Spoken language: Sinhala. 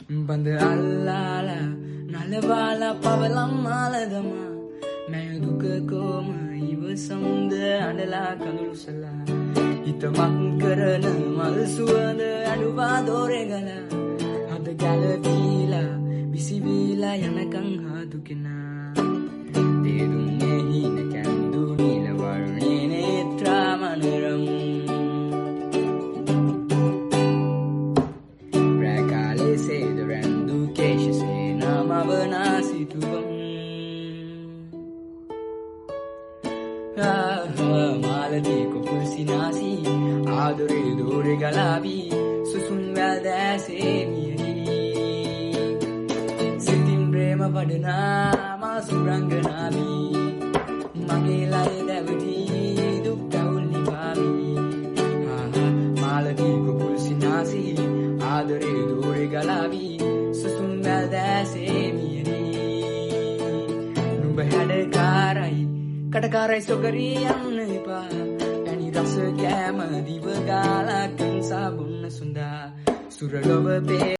බඳ අල්ලාලා නලවාලා පවලම් මාලගම මැය දුක කොම ඉවසම්ද අඬලා කඳුළුසලා හිතමක් කරන මල් සුවඳ අඩුවා දෝරෙගලා අද ගැලපීලා විසිවීලා යනකං හාදුකෙනා තේරුන්නේ හින කැන්දු නිල වර්ණේ නේත්‍රා මනරම් රැකාලේ සේද රැන්දු කේශසේ නාමවනා සිතුවම් මාලදී කුකුල් සිනාසි ආදරේ දෝරේ ගලාවී සුසුම් වැදෑසේ මියහි සිතින් ප්‍රේම වඩනා මා සුරංගනාවී මගේ ලය දැවටි දුක් තවුල් නිපාවි මාලදී කුකුල් සිනාසි ආදරේ දෝරේ ගලාවී සුසුම් වැදෑසේ මියහි නුඹ හැඩකාරයි කටකාරයි සොකරී යන්න එපා ඇනි රස කෑම දිව ගාලා කංසා බොන්න සුන්දා සුරලොව පේ